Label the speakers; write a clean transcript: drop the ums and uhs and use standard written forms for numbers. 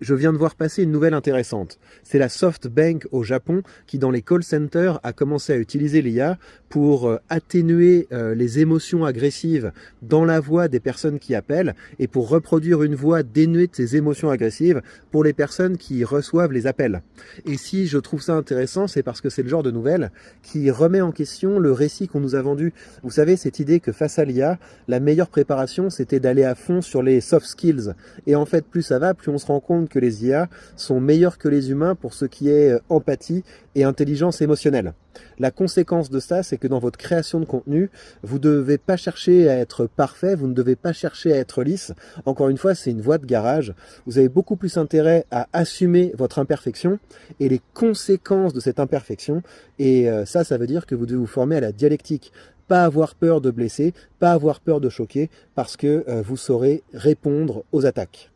Speaker 1: Je viens de voir passer une nouvelle intéressante. C'est la SoftBank au Japon qui, dans les call centers, a commencé à utiliser l'IA pour atténuer les émotions agressives dans la voix des personnes qui appellent et pour reproduire une voix dénuée de ces émotions agressives pour les personnes qui reçoivent les appels. Et si je trouve ça intéressant, c'est parce que c'est le genre de nouvelle qui remet en question le récit qu'on nous a vendu. Vous savez, cette idée que face à l'IA, la meilleure préparation, c'était d'aller à fond sur les soft skills. Et en fait, plus ça va, plus on se rend compte que les IA sont meilleurs que les humains pour ce qui est empathie et intelligence émotionnelle. La conséquence de ça, c'est que dans votre création de contenu, vous ne devez pas chercher à être parfait, vous ne devez pas chercher à être lisse. Encore une fois, c'est une voie de garage. Vous avez beaucoup plus intérêt à assumer votre imperfection et les conséquences de cette imperfection. Et ça veut dire que vous devez vous former à la dialectique. Pas avoir peur de blesser, pas avoir peur de choquer, parce que vous saurez répondre aux attaques.